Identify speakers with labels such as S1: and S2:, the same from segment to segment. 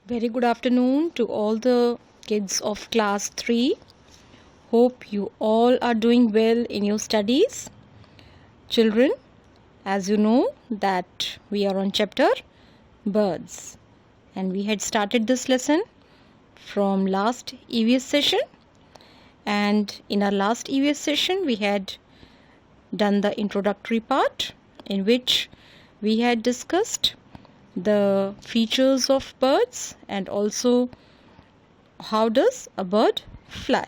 S1: Very good afternoon to all the kids of class 3. Hope you all are doing well in your studies. Children, as you know that we are on chapter birds and we had started this lesson from last EVS session, and in our last EVS session we had done the introductory part in which we had discussed the features of birds and also how does a bird fly.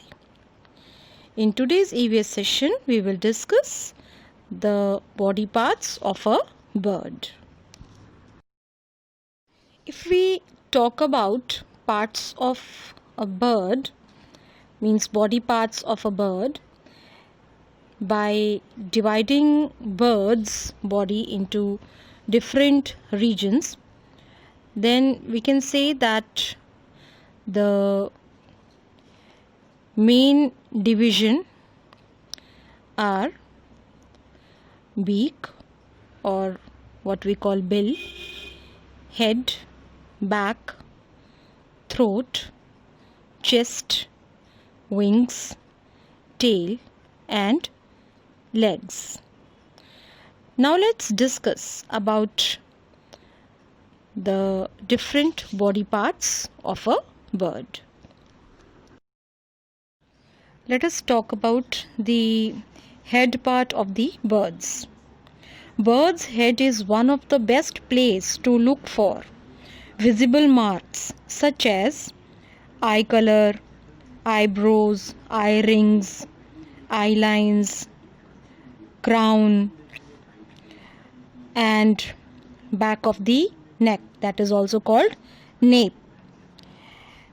S1: In today's EVS session we will discuss the body parts of a bird. If we talk about parts of a bird, means body parts of a bird, by dividing bird's body into different regions, then we can say that the main division are beak or what we call bill, head, back, throat, chest, wings, tail and legs. Now let's discuss about the different body parts of a bird. Let us talk about the head part of the birds. Bird's head is one of the best place to look for visible marks such as eye color, eyebrows, eye rings, eye lines, crown and back of the neck, that is also called nape.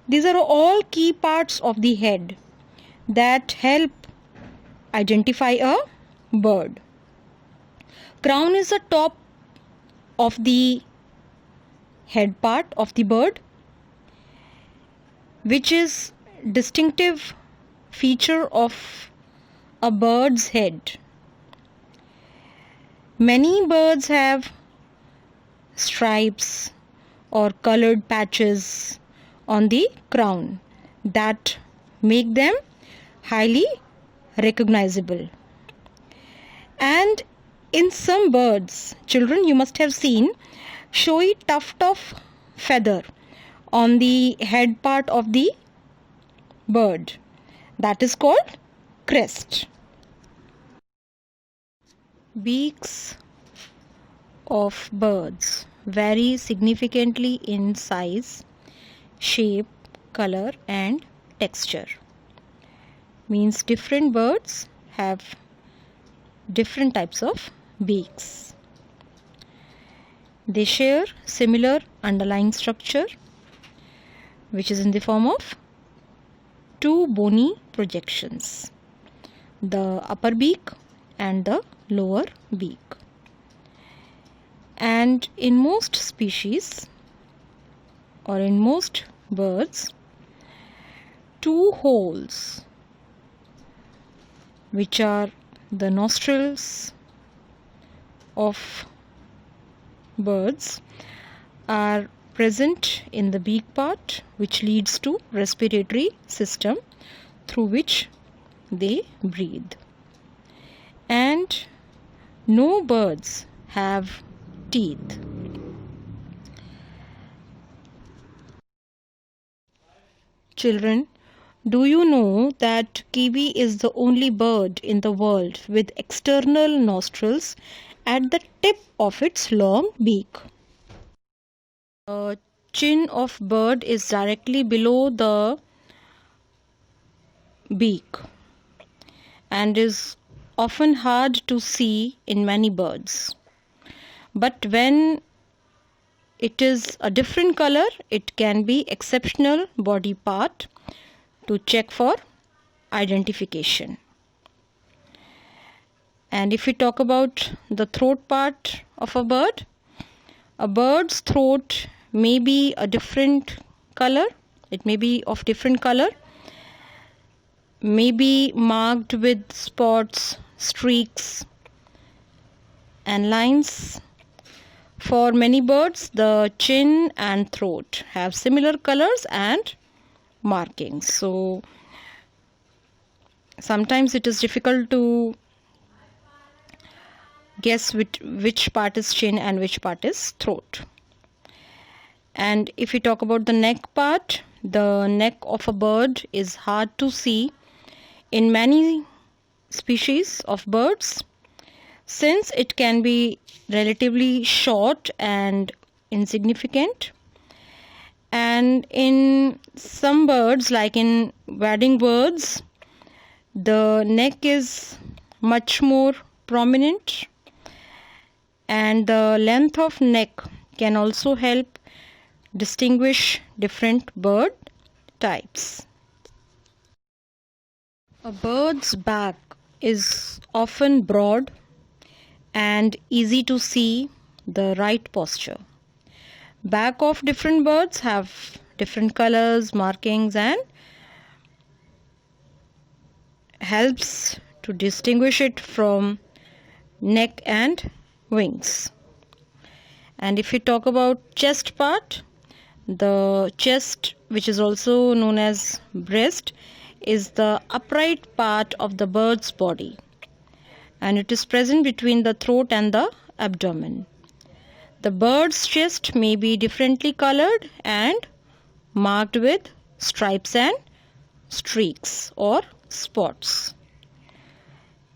S1: These are all key parts of the head that help identify a bird. Crown is the top of the head part of the bird, which is distinctive feature of a bird's head. Many birds have stripes or colored patches on the crown that make them highly recognizable. And in some birds, children, you must have seen showy tuft of feather on the head part of the bird, that is called crest. Beaks of birds vary significantly in size, shape, color and texture. Means different birds have different types of beaks. They share similar underlying structure, which is in the form of two bony projections, the upper beak and the lower beak. And in most species or in most birds, two holes, which are the nostrils of birds, are present in the beak part, which leads to respiratory system through which they breathe. And no birds have teeth. Children, do you know that kiwi is the only bird in the world with external nostrils at the tip of its long beak? The chin of bird is directly below the beak and is often hard to see in many birds. But when it is a different color, it can be exceptional body part to check for identification. And if we talk about the throat part of a bird's throat may be a different color. It may be of different color, may be marked with spots, streaks and lines, For many birds, the chin and throat have similar colors and markings. So sometimes it is difficult to guess which part is chin and which part is throat. And if we talk about the neck part, the neck of a bird is hard to see in many species of birds, since it can be relatively short and insignificant. And in some birds, like in wading birds, the neck is much more prominent, and the length of neck can also help distinguish different bird types. A bird's back is often broad and easy to see the right posture. Back of different birds have different colors, markings, and helps to distinguish it from neck and wings. And if we talk about chest part, the chest, which is also known as breast, is the upright part of the bird's body, and it is present between the throat and the abdomen. The bird's chest may be differently colored and marked with stripes and streaks or spots.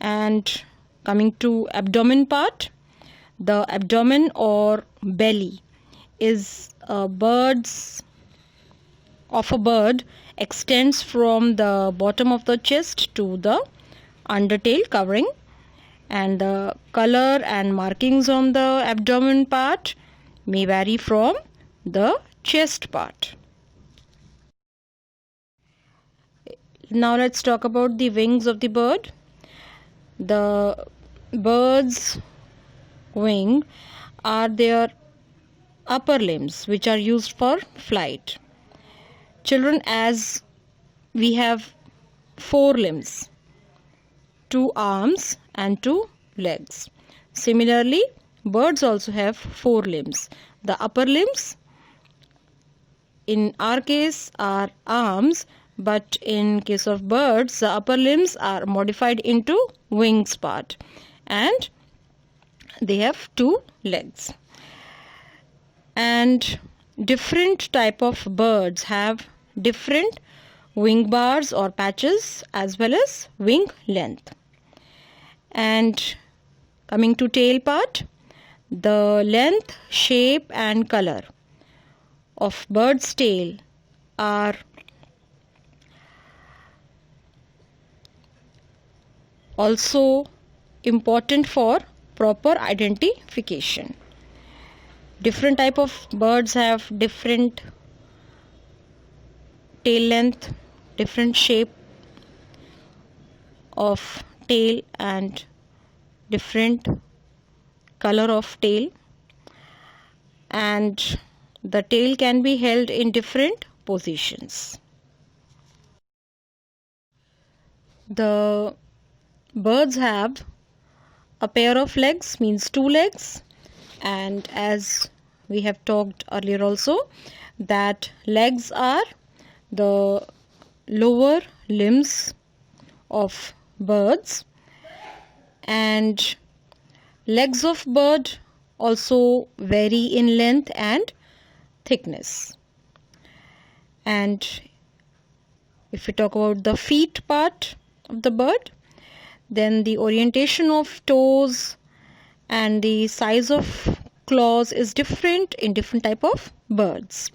S1: And coming to abdomen part, the abdomen or belly is a bird extends from the bottom of the chest to the undertail covering, and the color and markings on the abdomen part may vary from the chest part. Now let's talk about the wings of the bird. The bird's wing are their upper limbs, which are used for flight. Children, as we have 4 limbs, 2 arms and 2 legs. Similarly, birds also have 4 limbs. The upper limbs in our case are arms, but in case of birds, the upper limbs are modified into wings part, and they have 2 legs. And different type of birds have different wing bars or patches as well as wing length. And coming to tail part, the length, shape and color of bird's tail are also important for proper identification. Different type of birds have different tail length, different shape of tail and different color of tail, and the tail can be held in different positions. The birds have a pair of legs, means 2 legs, and as we have talked earlier also, that legs are the lower limbs of birds, and legs of bird also vary in length and thickness. And if we talk about the feet part of the bird, then the orientation of toes and the size of claws is different in different type of birds.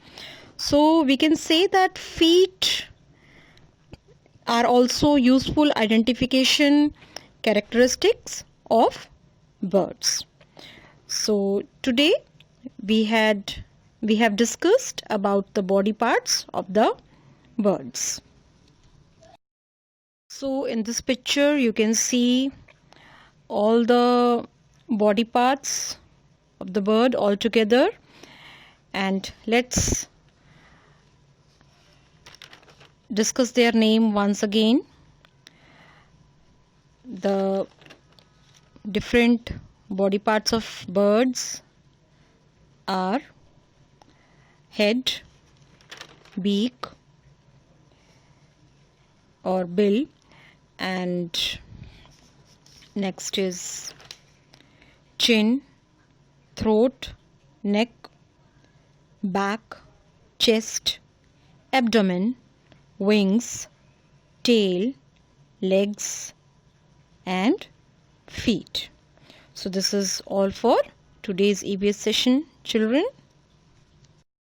S1: So we can say that feet are also useful identification characteristics of birds. So today we have discussed about the body parts of the birds. So in this picture you can see all the body parts of the bird all together, and let's discuss their name once again. The different body parts of birds are head, beak or bill, and next is chin, throat, neck, back, chest, abdomen, wings, tail, legs and feet. So this is all for today's EVS session, children.